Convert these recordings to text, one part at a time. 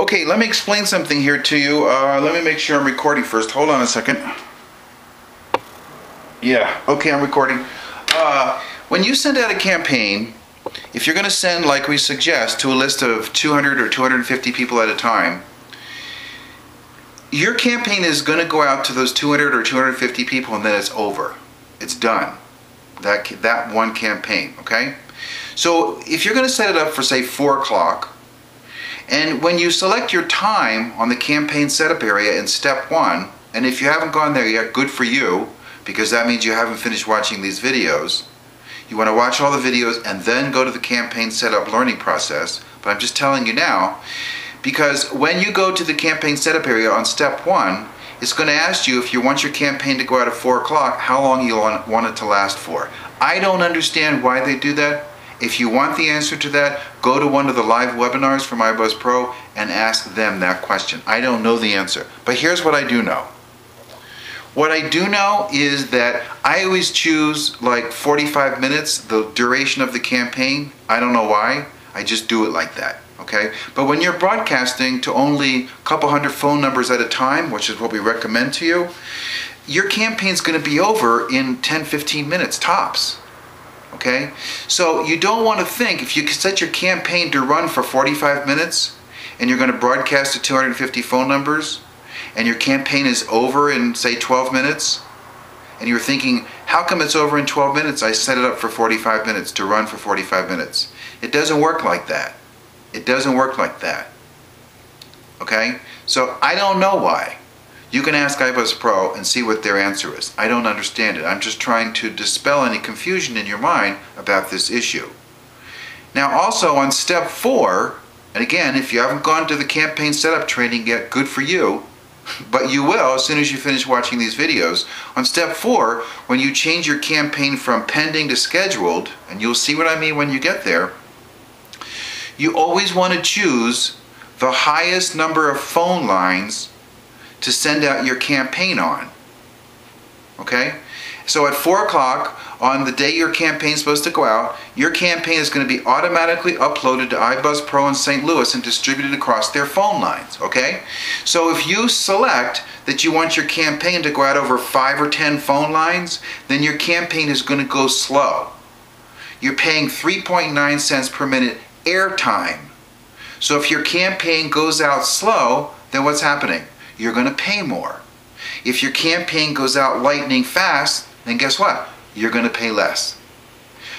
Okay, let me explain something here to you. Let me make sure I'm recording first. Hold on a second. Yeah, okay, I'm recording. When you send out a campaign, if you're going to send, like we suggest, to a list of 200 or 250 people at a time, your campaign is going to go out to those 200 or 250 people and then it's over. It's done. That one campaign, okay? So if you're going to set it up for, say, 4 o'clock, and when you select your time on the campaign setup area in step 1, and if you haven't gone there yet, good for you, because that means you haven't finished watching these videos. You want to watch all the videos and then go to the campaign setup learning process. But I'm just telling you now, because when you go to the campaign setup area on step 1, it's going to ask you, if you want your campaign to go out at 4 o'clock, how long you want it to last for. I don't understand why they do that. If you want the answer to that, go to one of the live webinars from ibuzzpro and ask them that question. I don't know the answer, but here's what I do know. What I do know is that I always choose like 45 minutes, the duration of the campaign. I don't know why. I just do it like that, okay? But when you're broadcasting to only a couple hundred phone numbers at a time, which is what we recommend to you, your campaign's going to be over in 10-15 minutes tops. Okay, so you don't want to think, if you set your campaign to run for 45 minutes and you're going to broadcast to 250 phone numbers and your campaign is over in, say, 12 minutes, and you're thinking, how come it's over in 12 minutes? I set it up for 45 minutes to run for 45 minutes. It doesn't work like that. It doesn't work like that. Okay, so I don't know why. You can ask ibuzzpro and see what their answer is. I don't understand it. I'm just trying to dispel any confusion in your mind about this issue. Now also on step 4, and again, if you haven't gone to the campaign setup training yet, good for you, but you will as soon as you finish watching these videos. On step 4, when you change your campaign from pending to scheduled, and you'll see what I mean when you get there, you always want to choose the highest number of phone lines to send out your campaign on. Okay? So at 4 o'clock on the day your campaign is supposed to go out, your campaign is going to be automatically uploaded to ibuzzpro in St. Louis and distributed across their phone lines. Okay? So if you select that you want your campaign to go out over 5 or 10 phone lines, then your campaign is going to go slow. You're paying 3.9 cents per minute airtime. So if your campaign goes out slow, then what's happening? You're going to pay more. If your campaign goes out lightning fast, then guess what? You're going to pay less.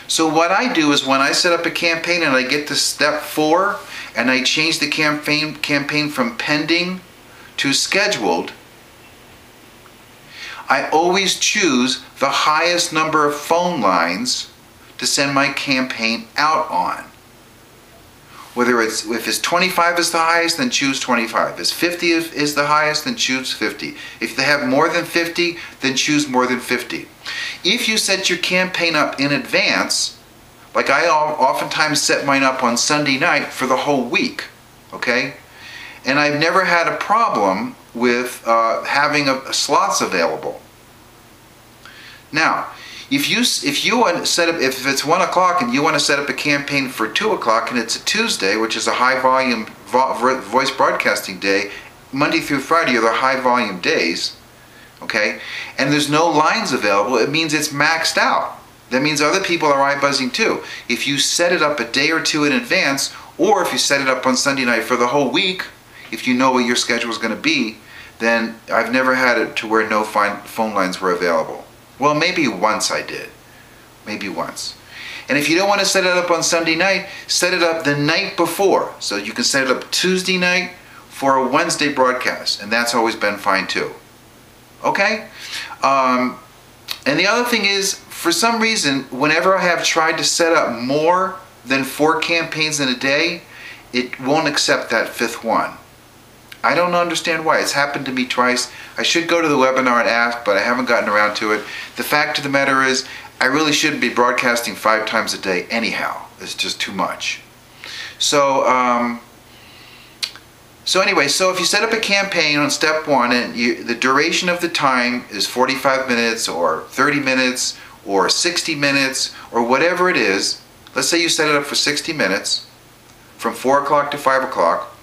So what I do is when I set up a campaign and I get to step 4 and I change the campaign from pending to scheduled, I always choose the highest number of phone lines to send my campaign out on. Whether if it's 25 is the highest, then choose 25. If 50 is the highest, then choose 50. If they have more than 50, then choose more than 50. If you set your campaign up in advance, like I oftentimes set mine up on Sunday night for the whole week, okay? And I've never had a problem with having slots available. Now, if you want to set up, if it's 1 o'clock and you want to set up a campaign for 2 o'clock and it's a Tuesday, which is a high volume voice broadcasting day, Monday through Friday are the high volume days, okay, and there's no lines available, it means it's maxed out. That means other people are iBuzzing too. If you set it up a day or two in advance, or if you set it up on Sunday night for the whole week, if you know what your schedule is going to be, then I've never had it to where no phone lines were available. Well, maybe once I did. Maybe once. And if you don't want to set it up on Sunday night, set it up the night before. So you can set it up Tuesday night for a Wednesday broadcast. And that's always been fine too. Okay? And the other thing is, for some reason, whenever I have tried to set up more than 4 campaigns in a day, it won't accept that 5th one. I don't understand why. It's happened to me twice. I should go to the webinar and ask, but I haven't gotten around to it. The fact of the matter is, I really shouldn't be broadcasting 5 times a day anyhow. It's just too much. So anyway, so if you set up a campaign on step 1 and the duration of the time is 45 minutes or 30 minutes or 60 minutes or whatever it is, let's say you set it up for 60 minutes from 4 o'clock to 5 o'clock,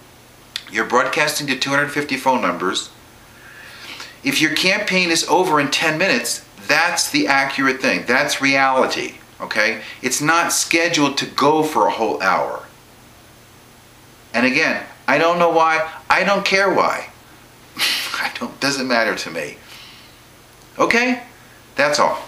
You're broadcasting to 250 phone numbers. If your campaign is over in 10 minutes, that's the accurate thing. That's reality, okay? It's not scheduled to go for a whole hour. And again, I don't know why. I don't care why. Doesn't matter to me. Okay? That's all.